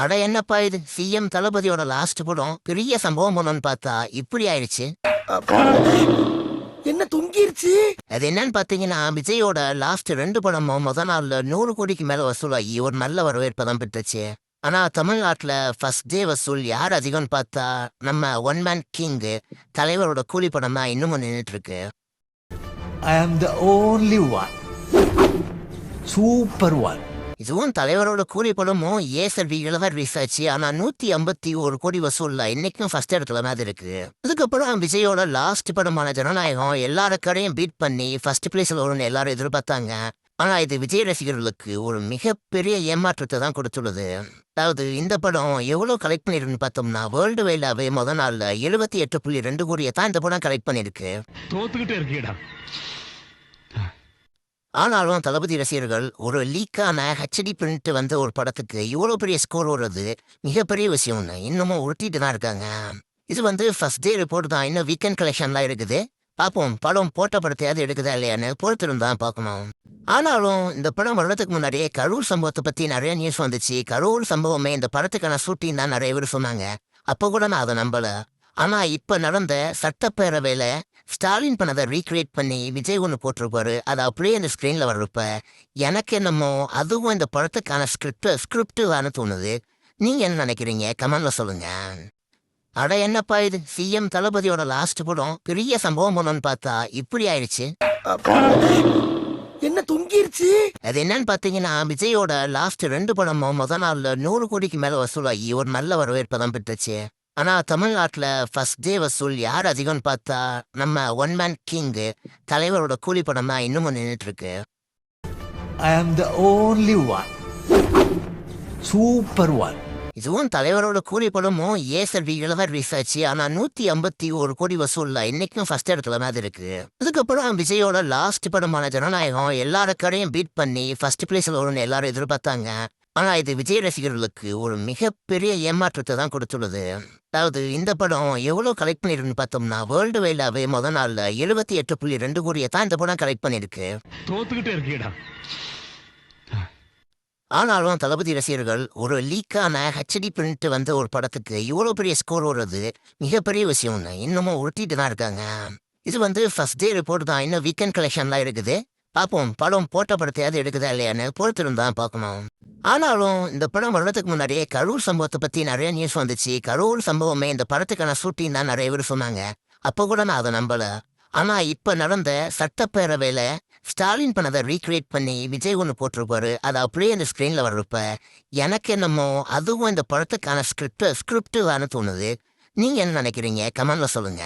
அட என்னப்பா இது சிஎம் தளபதியோட லாஸ்ட் படம் பெரிய சம்பவம் பண்ணணும்னு பார்த்தா இப்படி ஆயிடுச்சு. என்ன தொங்கிருச்சு? அது என்னன்னு பாத்தீங்கன்னா விஜயோட லாஸ்ட் 2 படமும் முத நாள்ல 100 கோடிக்கு மேல வசூலாகி ஒரு நல்ல வரவேற்பை தான் பெற்றுச்சு. ஆனா தமிழ்நாட்டுல ஃபர்ஸ்ட் டே வசூல் யார் அதிகம்னு பார்த்தா நம்ம ஒன் மேன் கிங் தலைவரோட கூலி படம் தான் இன்னமும் நின்றுட்டு இருக்கு. I am the only one. Super one. இதுவும் தலைவரோட கூலி படமும் ஏசர்விகளை தான் ரிலீஸ் ஆச்சு. ஆனா 151 கோடி வசூல்ல இன்னைக்கும் ஃபர்ஸ்ட் இடத்துல மாதிரி இருக்கு. அதுக்கப்புறம் விஜயோட லாஸ்ட் படமான ஜனநாயகம் எல்லார கடையும் பீட் பண்ணி ஃபர்ஸ்ட் பிளேஸ்ல வரும்னு எல்லாரும் எதிர்பார்த்தாங்க. ஆனா இது விஜய் ரசிகர்களுக்கு ஒரு மிகப்பெரிய ஏமாற்றத்தை தான் கொடுத்துள்ளது. அதாவது இந்த படம் எவ்வளவு கலெக்ட் பண்ணிருக்குன்னு பார்த்தோம்னா வேர்ல்டு வைடாவே முத நாள்ல 78.2 கோடியை தான் இந்த படம் கலெக்ட் பண்ணிருக்கு. தோத்துக்கிட்டே இருக்கீடா. ஆனாலும் தளபதி ரசிகர்கள் ஒரு லீக்கான ஹெச்டி பிரிண்ட் வந்த ஒரு படத்துக்கு இவ்வளோ பெரிய ஸ்கோர் வர்றது மிகப்பெரிய விஷயம் ஒன்று. இன்னமும் உருட்டிட்டு தான் இருக்காங்க. இது ஃபர்ஸ்ட் டே ரிப்போர்ட் தான். இன்னும் வீக்கெண்ட் கலெக்ஷன்லாம் இருக்குது. பார்ப்போம் படம் போட்ட படத்தையாவது எடுக்குதா இல்லையான்னு பொறுத்திருந்தான் பார்க்கணும். ஆனாலும் இந்த படம் வர்றதுக்கு முன்னாடியே கரூர் சம்பவத்தை பற்றி நிறைய நியூஸ் வந்துச்சு. கரூர் சம்பவமே இந்த படத்துக்கான ஷூட்டிங் தான் நிறைய பேர் சொன்னாங்க. அப்போ கூட நான் அதை நம்பல. ஆனா இப்ப நடந்த சட்டப்பேரவையில ஸ்டாலின் பண்ணதை ரீக்ரியேட் பண்ணி விஜய் ஒன்று போட்டிருப்பாரு. அது அப்படியே இந்த ஸ்க்ரீன்ல வர்றப்ப எனக்கு என்னமோ அதுவும் இந்த படத்துக்கான ஸ்கிரிப்ட் தானே தோணுது. நீங்க என்ன நினைக்கிறீங்க? கமெண்ட்ல சொல்லுங்க. அட என்னப்பா இது சிஎம் தளபதியோட லாஸ்ட் படம் பெரிய சம்பவம் பண்ணணும்னு பார்த்தா இப்படி ஆயிடுச்சு. என்ன தொங்கிருச்சு? அது என்னன்னு பாத்தீங்கன்னா விஜயோட லாஸ்ட் 2 படமும் முத நாள்ல 100 கோடிக்கு மேல வசூலாகி ஒரு நல்ல வரவேற்பை தான் பெற்றுச்சு. ஆனா தமிழ்நாட்டுல ஃபர்ஸ்ட் டே வசூல் யார் அதிகம்னு பார்த்தா நம்ம ஒன் மேன் கிங் தலைவரோட கூலி படம் தான் இன்னமும் நின்றுட்டு இருக்கு. I am the only one. Super one. இதுவும் தலைவரோட கூலி படமும் ஏசர்விகளை தான் ரிலீஸ் ஆச்சு. ஆனா 151 கோடி வசூல்ல இன்னைக்கும் ஃபர்ஸ்ட் இடத்துல மாதிரி இருக்கு. அதுக்கப்புறம் விஜயோட லாஸ்ட் படமான ஜனநாயகம் எல்லார கடையும் பீட் பண்ணி ஃபர்ஸ்ட் பிளேஸ்ல வரும்னு எல்லாரும் எதிர்பார்த்தாங்க. ஆனா இது விஜய் ரசிகர்களுக்கு ஒரு மிகப்பெரிய ஏமாற்றத்தை தான் கொடுத்துள்ளது. அதாவது இந்த படம் எவ்வளவு கலெக்ட் பண்ணிருக்குன்னு பார்த்தோம்னா வேர்ல்டு வைடாவே முத நாள்ல 78.2 கோடியை தான் இந்த படம் கலெக்ட் பண்ணிருக்கு. தோத்துக்கிட்டே இருக்கீடா. ஆனாலும் தளபதி ரசிகர்கள் ஒரு லீக்கான ஹெச்டி பிரிண்ட் வந்த ஒரு படத்துக்கு இவ்வளோ பெரிய ஸ்கோர் வர்றது மிகப்பெரிய விஷயம் ஒன்று. இன்னமும் உருட்டிட்டு தான் இருக்காங்க. இது ஃபர்ஸ்ட் டே ரிப்போர்ட் தான். இன்னும் வீக்கெண்ட் கலெக்ஷன்லாம் இருக்குது. பார்ப்போம் படம் போட்ட படத்தையாவது எடுக்குதா இல்லையான்னு பொறுத்திருந்தான் பார்க்கணும். ஆனாலும் இந்த படம் வர்றதுக்கு முன்னாடியே கரூர் சம்பவத்தை பற்றி நிறைய நியூஸ் வந்துச்சு. கரூர் சம்பவமே இந்த படத்துக்கான ஷூட்டிங் தான் நிறைய பேர் சொன்னாங்க. அப்போ கூட நான் அதை நம்பல. ஆனா இப்ப நடந்த சட்டப்பேரவையில ஸ்டாலின் பண்ணதை ரீக்ரியேட் பண்ணி விஜய் ஒன்று போட்டிருப்பாரு. அது அப்படியே இந்த ஸ்க்ரீன்ல வர்றப்ப எனக்கு என்னமோ அதுவும் இந்த படத்துக்கான ஸ்கிரிப்ட் தானே தோணுது. நீங்க என்ன நினைக்கிறீங்க? கமெண்ட்ல சொல்லுங்க.